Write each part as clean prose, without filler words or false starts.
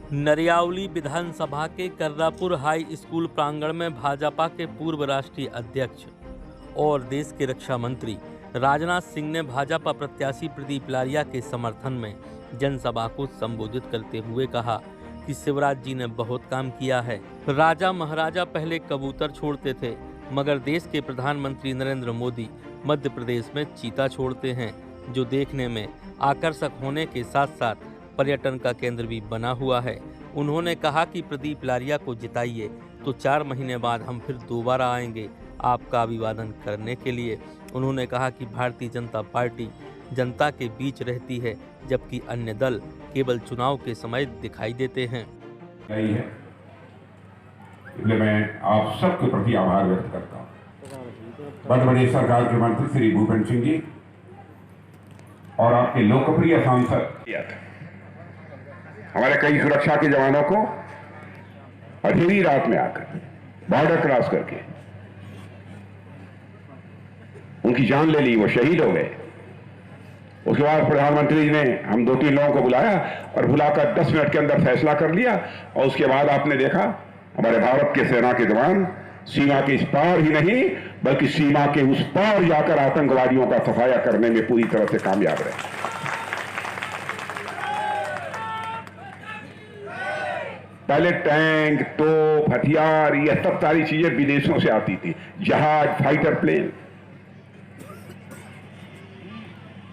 नरियावली विधानसभा के Karrapur high school प्रांगण में भाजपा के पूर्व राष्ट्रीय अध्यक्ष और देश के रक्षा मंत्री राजनाथ सिंह ने भाजपा प्रत्याशी प्रदीप लारिया के समर्थन में जनसभा को संबोधित करते हुए कहा कि शिवराज जी ने बहुत काम किया है। राजा महाराजा पहले कबूतर छोड़ते थे, मगर देश के प्रधानमंत्री नरेंद्र मोदी मध्य प्रदेश में चीता छोड़ते हैं, जो देखने में आकर्षक होने के साथ साथ पर्यटन का केंद्र भी बना हुआ है। उन्होंने कहा कि प्रदीप लारिया को जिताइए तो 4 महीने बाद हम फिर दोबारा आएंगे आपका अभिवादन करने के लिए। उन्होंने कहा कि भारतीय जनता पार्टी जनता के बीच रहती है, जबकि अन्य दल केवल चुनाव के समय दिखाई देते हैं। नहीं है, इसलिए मैं आप सबके प्रति आभार व्यक्त करता हूँ। मध्य प्रदेश सरकार के मंत्री श्री भूपेंद्र सिंह जी और आपके लोकप्रिय सांसद हमारे कई सुरक्षा के जवानों को अंधेरी रात में आकर बॉर्डर क्रॉस करके उनकी जान ले ली, वो शहीद हो गए। उसके बाद प्रधानमंत्री जी ने हम 2-3 लोगों को बुलाया और बुलाकर 10 मिनट के अंदर फैसला कर लिया। और उसके बाद आपने देखा हमारे भारत के सेना के जवान सीमा के इस पार ही नहीं बल्कि सीमा के उस पार जाकर आतंकवादियों का सफाया करने में पूरी तरह से कामयाब रहे। पहले टैंक, तोप, हथियार, ये सब सारी चीजें विदेशों से आती थी, जहाज, फाइटर प्लेन।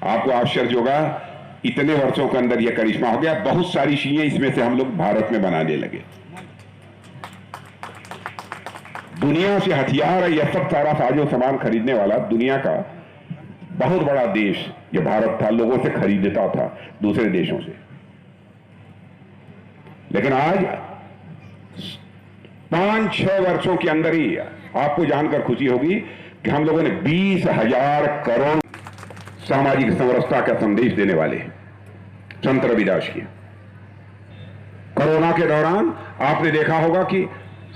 आपको आश्चर्य होगा, इतने वर्षों के अंदर यह करिश्मा हो गया। बहुत सारी चीजें इसमें से हम लोग भारत में बनाने लगे। दुनिया से हथियार, यह सब सारा साजो सामान खरीदने वाला दुनिया का बहुत बड़ा देश ये भारत था, लोगों से खरीदता था दूसरे देशों से। लेकिन आज 5-6 वर्षों के अंदर ही आपको जानकर खुशी होगी कि हम लोगों ने 20,000 करोड़ सामाजिक समरसता का संदेश देने वाले संत रविदास किया। कोरोना के दौरान आपने देखा होगा कि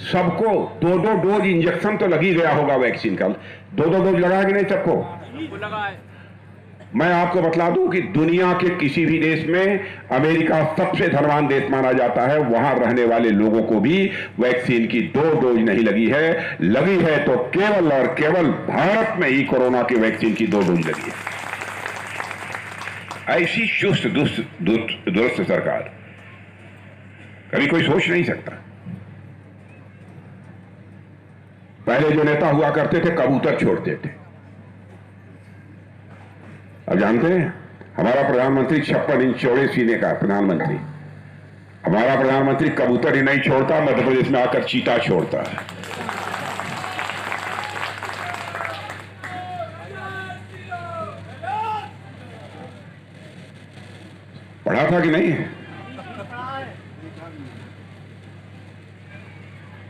सबको 2-2 डोज इंजेक्शन तो लगी गया होगा वैक्सीन का। 2-2 डोज लगा कि नहीं सबको? मैं आपको बतला दूं कि दुनिया के किसी भी देश में अमेरिका सबसे धनवान देश माना जाता है, वहां रहने वाले लोगों को भी वैक्सीन की 2 डोज नहीं लगी है। लगी है तो केवल और केवल भारत में ही कोरोना की वैक्सीन की 2 डोज लगी है। ऐसी चुस्त दुरुस्त सरकार कभी कोई सोच नहीं सकता। पहले जो नेता हुआ करते थे कबूतर छोड़ते थे, अब जानते हैं हमारा प्रधानमंत्री 56 इंच चौड़े सीने का प्रधानमंत्री। हमारा प्रधानमंत्री कबूतर ही नहीं छोड़ता, मध्य प्रदेश में आकर चीता छोड़ता है। पढ़ा था कि नहीं?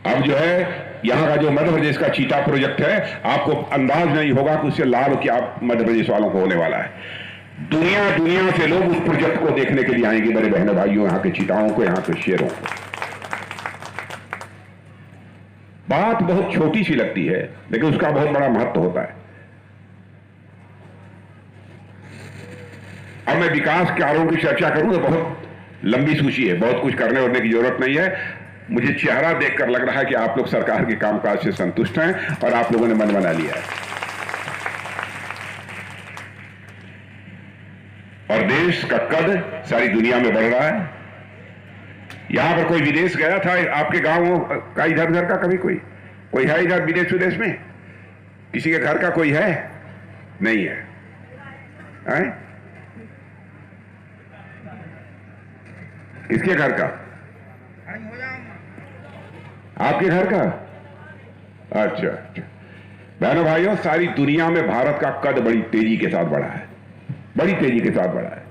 अब जो है यहां का जो मध्य प्रदेश का चीता प्रोजेक्ट है, आपको अंदाज नहीं होगा कि उससे लाभ क्या मध्य प्रदेश वालों को होने वाला है। दुनिया से लोग उस प्रोजेक्ट को देखने के लिए आएंगे, मेरे बहनों भाइयों, यहां के चीताओं को, यहां के शेरों को। बात बहुत छोटी सी लगती है लेकिन उसका बहुत बड़ा महत्व होता है। अब मैं विकास कार्यों की चर्चा करूं तो बहुत लंबी सूची है, बहुत कुछ करने वरने की जरूरत नहीं है। मुझे चेहरा देखकर लग रहा है कि आप लोग सरकार के कामकाज से संतुष्ट हैं और आप लोगों ने मन बना लिया है। और देश का कद सारी दुनिया में बढ़ रहा है। यहां पर कोई विदेश गया था आपके गांव का, इधर का कभी कोई है इधर विदेश में? किसी के घर का कोई है? नहीं है, है? किसके घर का? आपके घर का? अच्छा। बहनों भाइयों, सारी दुनिया में भारत का कद बड़ी तेजी के साथ बढ़ा है, बड़ी तेजी के साथ बढ़ा है।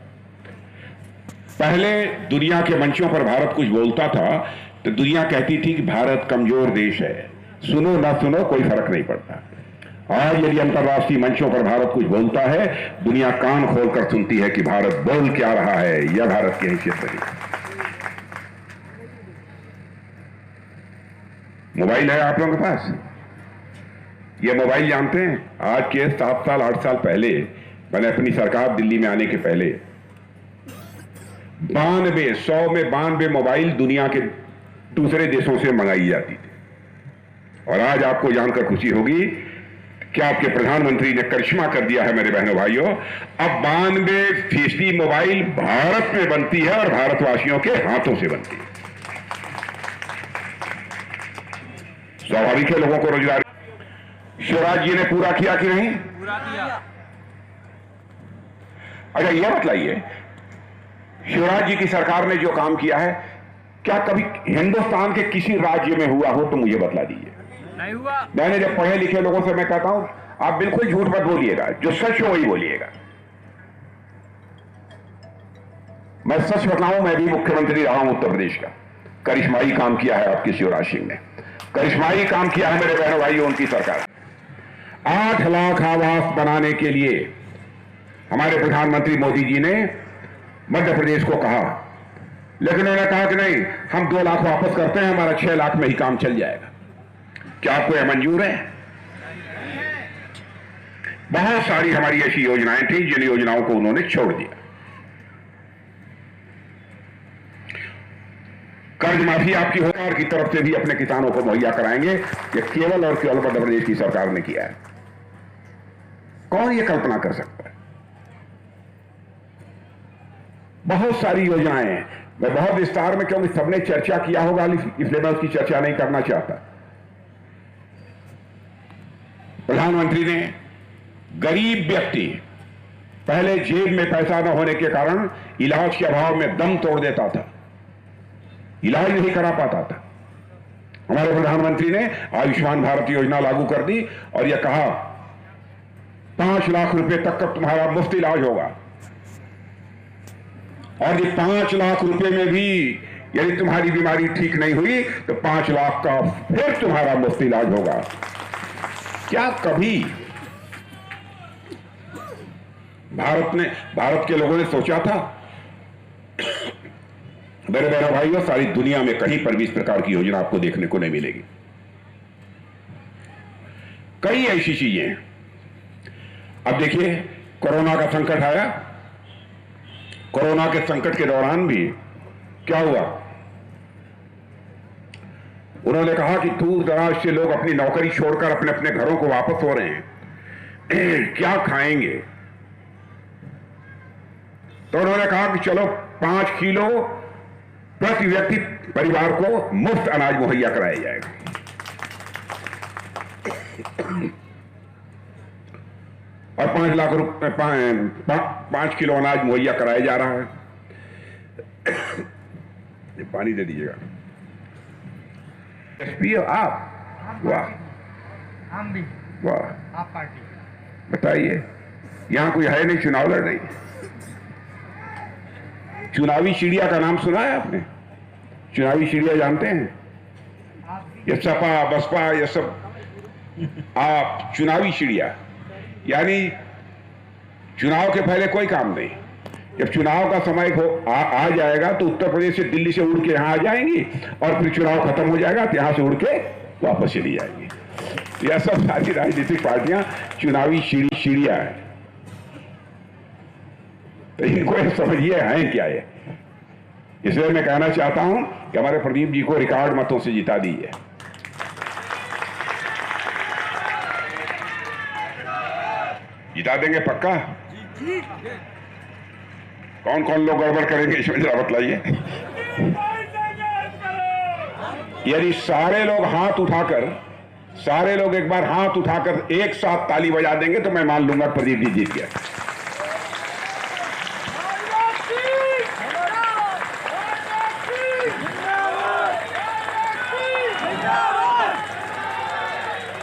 पहले दुनिया के मंचों पर भारत कुछ बोलता था तो दुनिया कहती थी कि भारत कमजोर देश है, सुनो ना सुनो कोई फर्क नहीं पड़ता। आज यदि अंतर्राष्ट्रीय मंचों पर भारत कुछ बोलता है, दुनिया कान खोलकर सुनती है कि भारत बोल क्या रहा है, यह भारत की हैसियत बनी। मोबाइल है आप लोगों के पास? ये मोबाइल जानते हैं, आज के 7 साल 8 साल पहले, मैंने अपनी सरकार दिल्ली में आने के पहले 100 में 92 मोबाइल दुनिया के दूसरे देशों से मंगाई जाती थी। और आज आपको जानकर खुशी होगी कि आपके प्रधानमंत्री ने करिश्मा कर दिया है मेरे बहनों भाइयों। अब 92% मोबाइल भारत में बनती है और भारतवासियों के हाथों से बनती है। स्वाभाविक है लोगों को रोजगार। शिवराज जी ने पूरा किया कि नहीं? पूरा किया। अच्छा यह बतलाइए, शिवराज जी की सरकार ने जो काम किया है क्या कभी हिंदुस्तान के किसी राज्य में हुआ हो तो मुझे बतला दीजिए। नहीं हुआ। मैंने जब पढ़े लिखे लोगों से मैं कहता हूं आप बिल्कुल झूठ मत बोलिएगा, जो सच हो वही बोलिएगा। मैं सच बताऊं, मैं भी मुख्यमंत्री रहा हूं उत्तर प्रदेश का। करिश्माई काम किया है आपके शिवराज सिंह ने, करिश्माई काम किया है मेरे बहनों भाइयों उनकी सरकार। 8 लाख आवास बनाने के लिए हमारे प्रधानमंत्री मोदी जी ने मध्य प्रदेश को कहा, लेकिन उन्होंने कहा कि नहीं, हम 2 लाख वापस करते हैं, हमारा 6 लाख में ही काम चल जाएगा। क्या आपको यह मंजूर है? बहुत सारी हमारी ऐसी योजनाएं थी जिन योजनाओं को उन्होंने छोड़ दिया। कर्ज माफी आपकी सरकार की तरफ से भी अपने किसानों को मुहैया कराएंगे। यह केवल और केवल मध्य प्रदेश की सरकार ने किया है। कौन यह कल्पना कर सकता है? बहुत सारी योजनाएं हैं। मैं बहुत विस्तार में, क्योंकि सबने चर्चा किया होगा इसलिए मैं उसकी चर्चा नहीं करना चाहता। प्रधानमंत्री ने गरीब व्यक्ति पहले जेब में पैसा न होने के कारण इलाज के अभाव में दम तोड़ देता था, इलाज नहीं करा पाता था। हमारे प्रधानमंत्री ने आयुष्मान भारत योजना लागू कर दी और यह कहा 5 लाख रुपए तक का तुम्हारा मुफ्त इलाज होगा। और ये 5 लाख रुपए में भी यदि तुम्हारी बीमारी ठीक नहीं हुई तो 5 लाख का फिर तुम्हारा मुफ्त इलाज होगा। क्या कभी भारत के लोगों ने सोचा था? मेरे बहनों भाइयों, सारी दुनिया में कहीं पर भी इस प्रकार की योजना आपको देखने को नहीं मिलेगी। कई ऐसी चीजें हैं। अब देखिए, कोरोना का संकट आया। कोरोना के संकट के दौरान भी क्या हुआ? उन्होंने कहा कि दूर दराज से लोग अपनी नौकरी छोड़कर अपने अपने घरों को वापस हो रहे हैं, क्या खाएंगे? तो उन्होंने कहा कि चलो 5 किलो प्रति व्यक्ति परिवार को मुफ्त अनाज मुहैया कराया जाएगा। और 5 लाख रुपए 5 किलो अनाज मुहैया कराया जा रहा है। पानी दे दीजिएगा। पियो आप। वाह, हम भी। वाह, आप पार्टी। बताइए, यहां कोई है नहीं चुनाव लड़ रही? चुनावी चिड़िया का नाम सुना है आपने? चुनावी चिड़िया जानते हैं? ये सपा बसपा ये सब आप चुनावी चिड़िया, यानी चुनाव के पहले कोई काम नहीं। जब चुनाव का समय आ जाएगा तो उत्तर प्रदेश से दिल्ली से उड़ के यहां आ जाएंगी और फिर चुनाव खत्म हो जाएगा तो यहां से उड़ के वापस चली जाएंगी। यह सब सारी राजनीतिक पार्टियां चुनावी चिड़िया है। तो इनको समझिए है क्या ये। इसलिए मैं कहना चाहता हूं कि हमारे प्रदीप जी को रिकॉर्ड मतों से जिता दीजिए। जिता देंगे पक्का? कौन कौन लोग गड़बड़ करेंगे इसमें जरा बतलाइए। यदि सारे लोग एक बार हाथ उठाकर एक साथ ताली बजा देंगे तो मैं मान लूंगा प्रदीप जी जीत गया।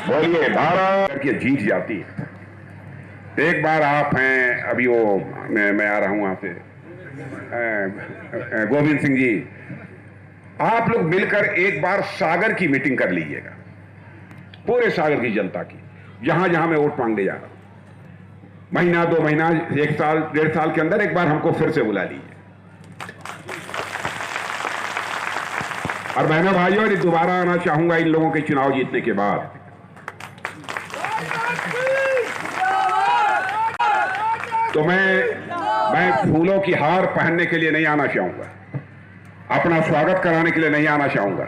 बोलिए, भारत करके जीत जाती है। एक बार आप हैं, अभी वो मैं आ रहा हूं वहां से, गोविंद सिंह जी, आप लोग मिलकर एक बार सागर की मीटिंग कर लीजिएगा, पूरे सागर की जनता की, जहां जहां मैं वोट मांगने जा रहा हूं। महीना 2 महीना 1 साल 1.5 साल के अंदर एक बार हमको फिर से बुला लीजिए। और बहनों भाइयों, यदि दोबारा आना चाहूंगा इन लोगों के चुनाव जीतने के बाद। तो मैं मैं फूलों की हार पहनने के लिए नहीं आना चाहूंगा, अपना स्वागत कराने के लिए नहीं आना चाहूंगा।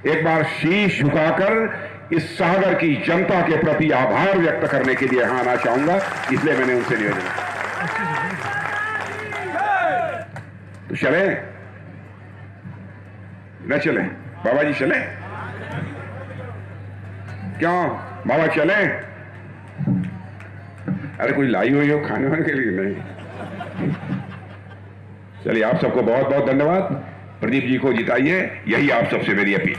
एक बार शीश झुकाकर इस सागर की जनता के प्रति आभार व्यक्त करने के लिए यहां आना चाहूंगा, इसलिए मैंने उनसे निवेदन किया। तो चले न चले बाबा जी, चले क्यों बाबा चले? अरे कोई लाई हुई हो खाने वाने के लिए? नहीं। चलिए, आप सबको बहुत बहुत धन्यवाद। प्रदीप जी को जिताइए, यही आप सबसे मेरी अपील।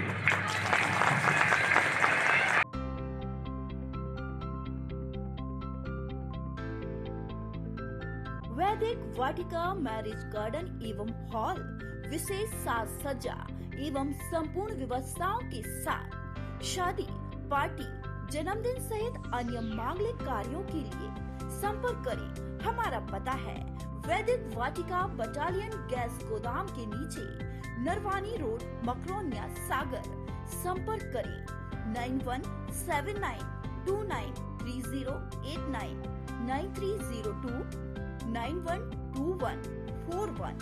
वैदिक वाटिका मैरिज गार्डन एवं हॉल विशेष साज सज्जा एवं संपूर्ण व्यवस्थाओं के साथ शादी, पार्टी, जन्मदिन सहित अन्य मांगलिक कार्यों के लिए संपर्क करें। हमारा पता है वैदिक वाटिका बटालियन गैस गोदाम के नीचे, नरवानी रोड, मकरोनिया, सागर। संपर्क करें 9179293089 9302 912141।